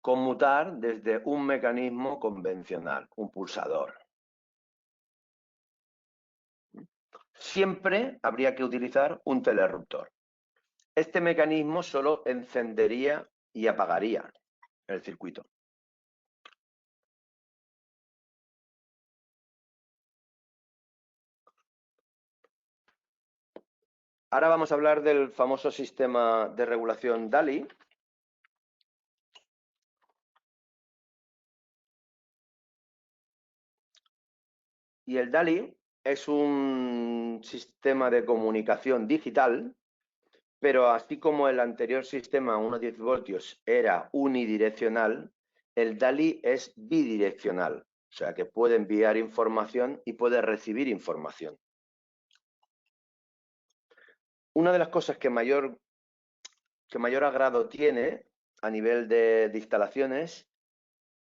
conmutar desde un mecanismo convencional, un pulsador. Siempre habría que utilizar un telerruptor. Este mecanismo solo encendería y apagaría el circuito. Ahora vamos a hablar del famoso sistema de regulación DALI. Y el DALI es un sistema de comunicación digital, pero así como el anterior sistema 1 a 10 voltios era unidireccional, el DALI es bidireccional, o sea que puede enviar información y puede recibir información. Una de las cosas que mayor agrado tiene a nivel de instalaciones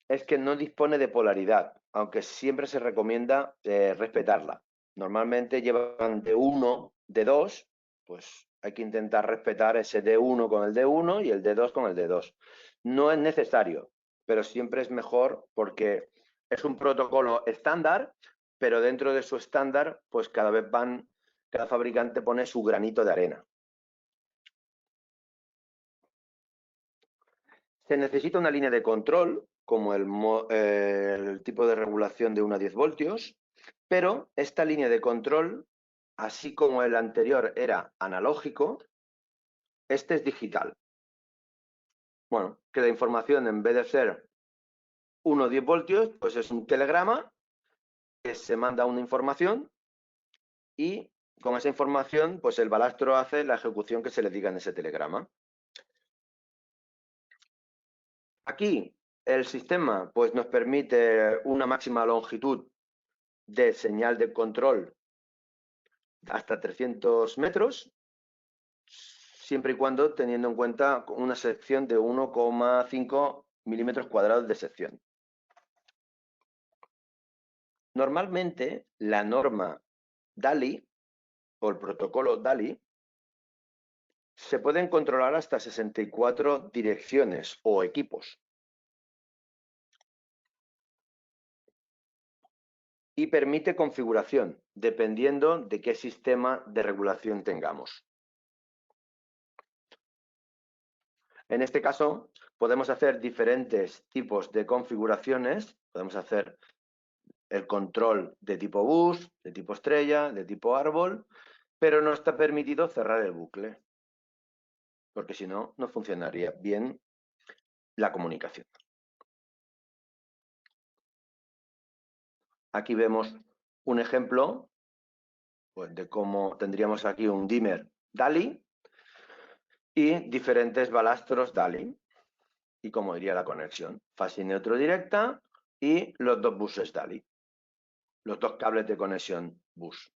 es que no dispone de polaridad, aunque siempre se recomienda respetarla. Normalmente llevan de 1, de 2, pues hay que intentar respetar ese D1 con el D1 y el D2 con el D2. No es necesario, pero siempre es mejor porque es un protocolo estándar, pero dentro de su estándar, pues cada vez van Cada fabricante pone su granito de arena. Se necesita una línea de control, como el tipo de regulación de 1 a 10 voltios, pero esta línea de control, así como el anterior era analógico, este es digital. Bueno, que la información, en vez de ser 1 a 10 voltios, pues es un telegrama que se manda una información y con esa información, pues el balastro hace la ejecución que se le diga en ese telegrama. Aquí el sistema pues, nos permite una máxima longitud de señal de control hasta 300 metros, siempre y cuando teniendo en cuenta una sección de 1,5 milímetros cuadrados de sección. Normalmente, la norma DALI o el protocolo DALI se pueden controlar hasta 64 direcciones o equipos. Y permite configuración, dependiendo de qué sistema de regulación tengamos. En este caso, podemos hacer diferentes tipos de configuraciones. Podemos hacer el control de tipo bus, de tipo estrella, de tipo árbol, pero no está permitido cerrar el bucle, porque si no, no funcionaría bien la comunicación. Aquí vemos un ejemplo pues, de cómo tendríamos aquí un dimmer DALI y diferentes balastros DALI y cómo iría la conexión. Fase neutro directa y los dos buses DALI, los dos cables de conexión bus.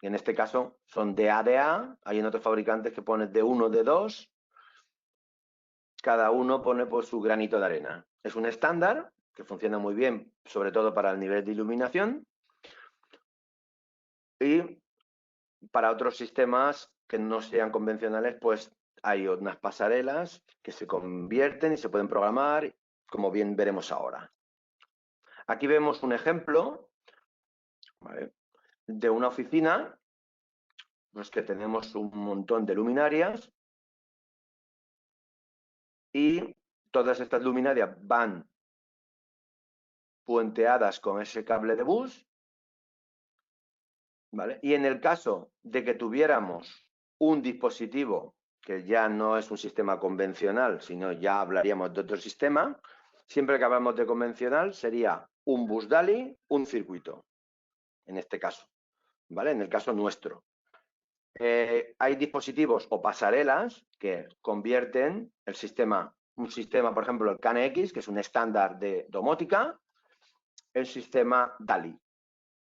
Y en este caso son de A de A, hay en otros fabricantes que ponen de 1 de 2, cada uno pone por su granito de arena. Es un estándar que funciona muy bien, sobre todo para el nivel de iluminación, y para otros sistemas que no sean convencionales, pues hay unas pasarelas que se convierten y se pueden programar, como bien veremos ahora. Aquí vemos un ejemplo, ¿vale?, de una oficina, pues que tenemos un montón de luminarias y todas estas luminarias van puenteadas con ese cable de bus, ¿vale? Y en el caso de que tuviéramos un dispositivo que ya no es un sistema convencional, sino ya hablaríamos de otro sistema, siempre que hablamos de convencional sería un bus DALI, un circuito, en este caso, ¿vale? En el caso nuestro. Hay dispositivos o pasarelas que convierten el sistema, un sistema, por ejemplo, el KNX, que es un estándar de domótica, el sistema DALI.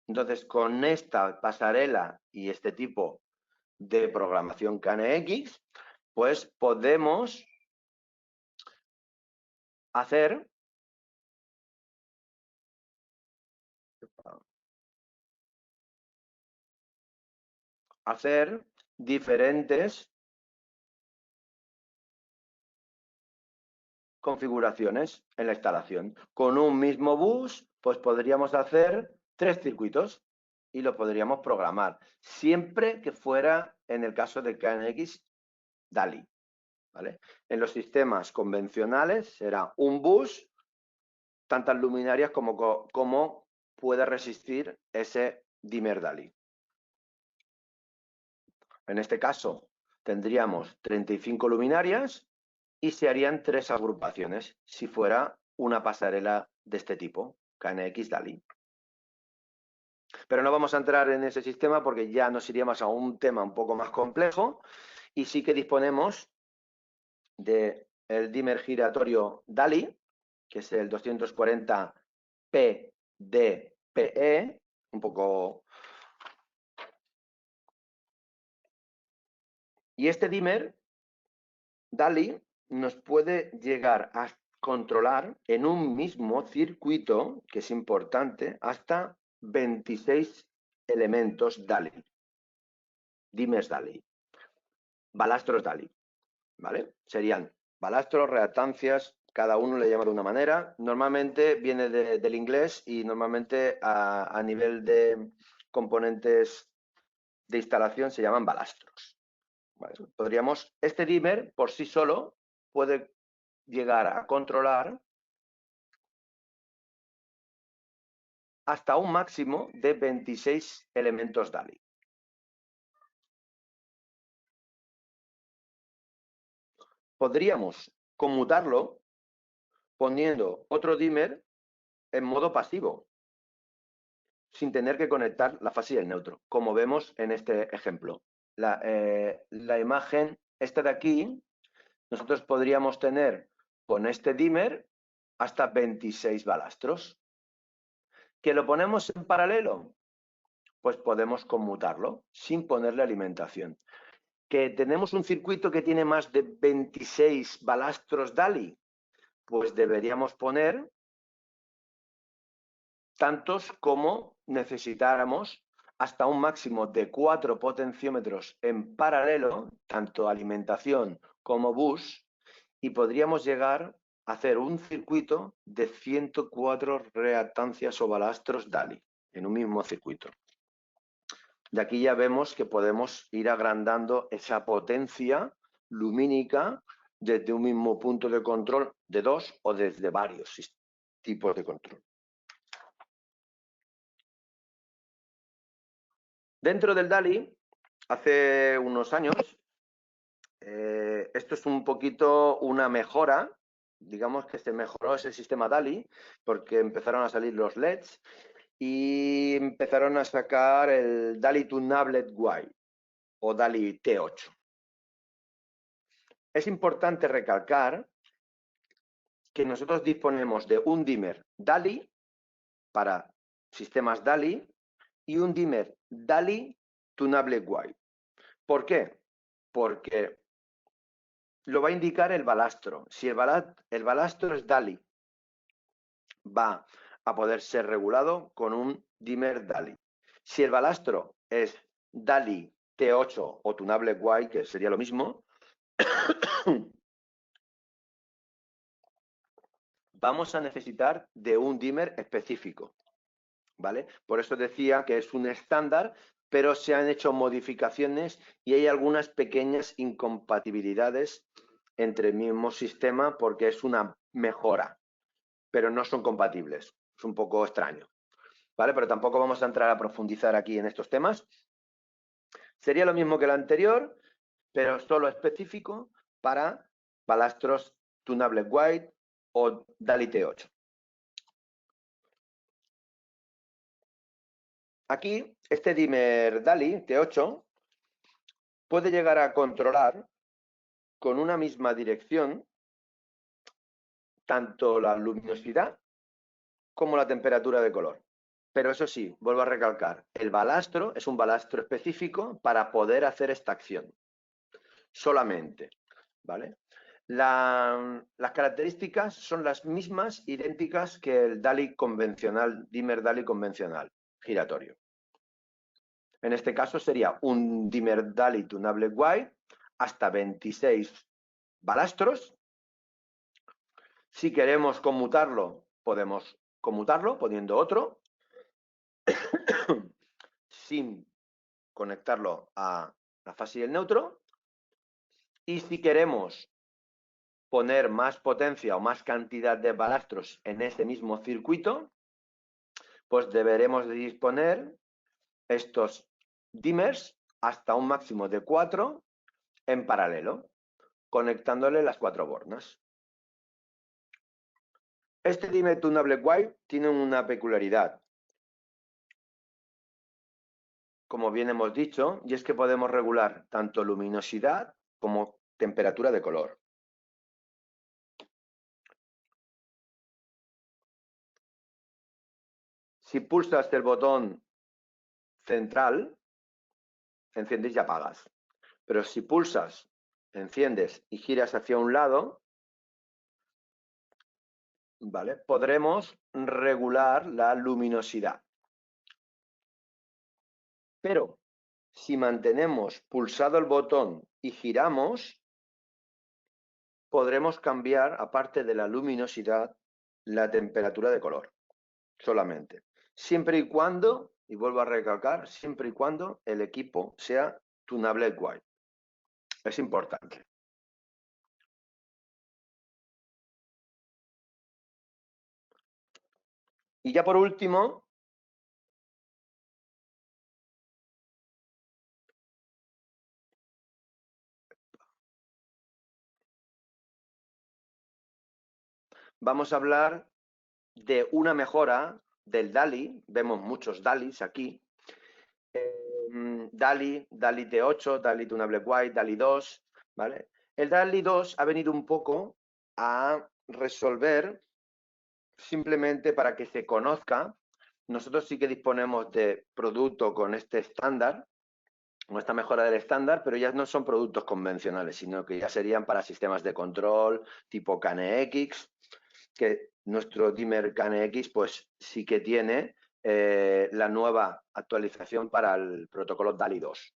Entonces, con esta pasarela y este tipo de programación KNX, pues podemos hacer diferentes configuraciones en la instalación. Con un mismo bus, pues podríamos hacer 3 circuitos y lo podríamos programar, siempre que fuera en el caso de KNX DALI, ¿vale? En los sistemas convencionales será un bus, tantas luminarias como puede resistir ese dimmer DALI. En este caso tendríamos 35 luminarias y se harían 3 agrupaciones si fuera una pasarela de este tipo, KNX DALI. Pero no vamos a entrar en ese sistema porque ya nos iríamos a un tema un poco más complejo y sí que disponemos del dimmer giratorio DALI, que es el 240 PDPE, un poco. Y este dimmer DALI nos puede llegar a controlar en un mismo circuito, que es importante, hasta 26 elementos DALI, dimmers DALI, balastros DALI, ¿vale? Serían balastros, reactancias, cada uno le llama de una manera. Normalmente viene del inglés y normalmente a nivel de componentes de instalación se llaman balastros. ¿Vale? Este dimmer por sí solo puede llegar a controlar hasta un máximo de 26 elementos DALI. Podríamos conmutarlo poniendo otro dimmer en modo pasivo, sin tener que conectar la fase y el neutro, como vemos en este ejemplo. La imagen esta de aquí, nosotros podríamos tener con este dimmer hasta 26 balastros. ¿Que lo ponemos en paralelo? Pues podemos conmutarlo sin ponerle alimentación. ¿Que tenemos un circuito que tiene más de 26 balastros DALI? Pues deberíamos poner tantos como necesitáramos, hasta un máximo de 4 potenciómetros en paralelo, tanto alimentación como bus, y podríamos llegar a hacer un circuito de 104 reactancias o balastros DALI en un mismo circuito. De aquí ya vemos que podemos ir agrandando esa potencia lumínica desde un mismo punto de control de 2 o desde varios tipos de control. Dentro del DALI, hace unos años, esto es un poquito una mejora, digamos que se mejoró ese sistema DALI porque empezaron a salir los LEDs y empezaron a sacar el DALI Tunablet White o DALI T8. Es importante recalcar que nosotros disponemos de un dimmer DALI para sistemas DALI y un dimmer DALI Tunablet White. ¿Por qué? Porque lo va a indicar el balastro. Si el balastro es DALI, va a poder ser regulado con un dimmer DALI. Si el balastro es DALI T8 o Tunablet White, que sería lo mismo, vamos a necesitar de un dimmer específico, ¿vale? Por eso decía que es un estándar, pero se han hecho modificaciones y hay algunas pequeñas incompatibilidades entre el mismo sistema porque es una mejora, pero no son compatibles. Es un poco extraño, ¿vale? Pero tampoco vamos a entrar a profundizar aquí en estos temas. Sería lo mismo que el anterior, pero solo específico para balastros Tunablet White o DALI T8. Aquí, este dimmer DALI T8 puede llegar a controlar con una misma dirección tanto la luminosidad como la temperatura de color. Pero eso sí, vuelvo a recalcar, el balastro es un balastro específico para poder hacer esta acción. Solamente, ¿vale? Las características son las mismas, idénticas que el DALI convencional, dimmer DALI convencional, giratorio. En este caso sería un dimmer DALI Tunablet White hasta 26 balastros. Si queremos conmutarlo, podemos conmutarlo poniendo otro sin conectarlo a la fase y el neutro. Y si queremos poner más potencia o más cantidad de balastros en este mismo circuito, pues deberemos de disponer estos dimmers hasta un máximo de 4 en paralelo, conectándole las 4 bornas. Este dimmer Tunablet White tiene una peculiaridad, como bien hemos dicho, y es que podemos regular tanto luminosidad como temperatura de color. Si pulsas el botón central, enciendes y apagas. Pero si pulsas, enciendes y giras hacia un lado, ¿vale? Podremos regular la luminosidad. Pero si mantenemos pulsado el botón y giramos, podremos cambiar, aparte de la luminosidad, la temperatura de color, solamente. Siempre y cuando y vuelvo a recalcar, siempre y cuando el equipo sea tunable wide. Es importante. Y ya por último, vamos a hablar de una mejora del DALI. Vemos muchos DALIs aquí. DALI T8, DALI Tunable Wide, DALI 2, ¿vale? El DALI 2 ha venido un poco a resolver, simplemente para que se conozca. Nosotros sí que disponemos de producto con este estándar, con esta mejora del estándar, pero ya no son productos convencionales, sino que ya serían para sistemas de control tipo KNX, que nuestro dimmer KNX pues sí que tiene la nueva actualización para el protocolo DALI 2.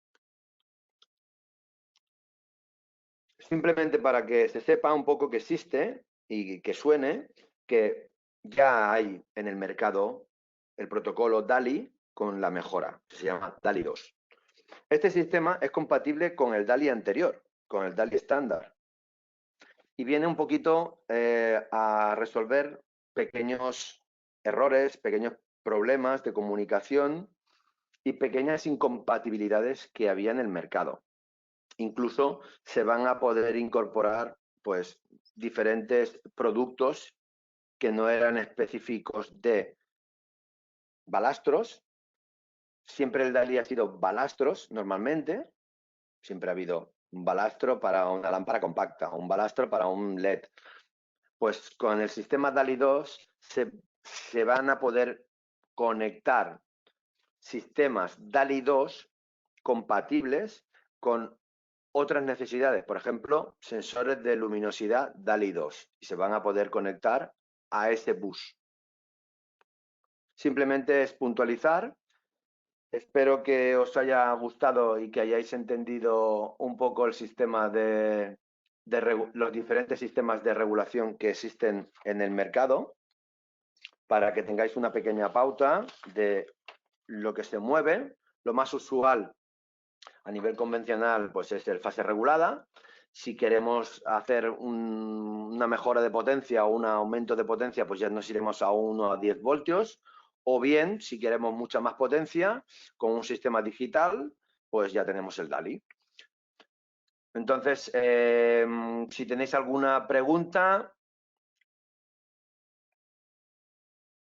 Simplemente para que se sepa un poco que existe y que suene, que ya hay en el mercado el protocolo DALI con la mejora, se llama DALI 2. Este sistema es compatible con el DALI anterior, con el DALI estándar, y viene un poquito a resolver pequeños errores, pequeños problemas de comunicación y pequeñas incompatibilidades que había en el mercado. Incluso se van a poder incorporar pues diferentes productos que no eran específicos de balastros. Siempre el DALI ha sido balastros normalmente, siempre ha habido un balastro para una lámpara compacta, un balastro para un LED. Pues con el sistema DALI 2 se van a poder conectar sistemas DALI 2 compatibles con otras necesidades, por ejemplo, sensores de luminosidad DALI 2, y se van a poder conectar a ese bus. Simplemente es puntualizar. Espero que os haya gustado y que hayáis entendido un poco el sistema los diferentes sistemas de regulación que existen en el mercado, para que tengáis una pequeña pauta de lo que se mueve. Lo más usual a nivel convencional pues es el fase regulada. Si queremos hacer una mejora de potencia o un aumento de potencia, pues ya nos iremos a 1 a 10 voltios. O bien, si queremos mucha más potencia, con un sistema digital, pues ya tenemos el DALI. Entonces, si tenéis alguna pregunta,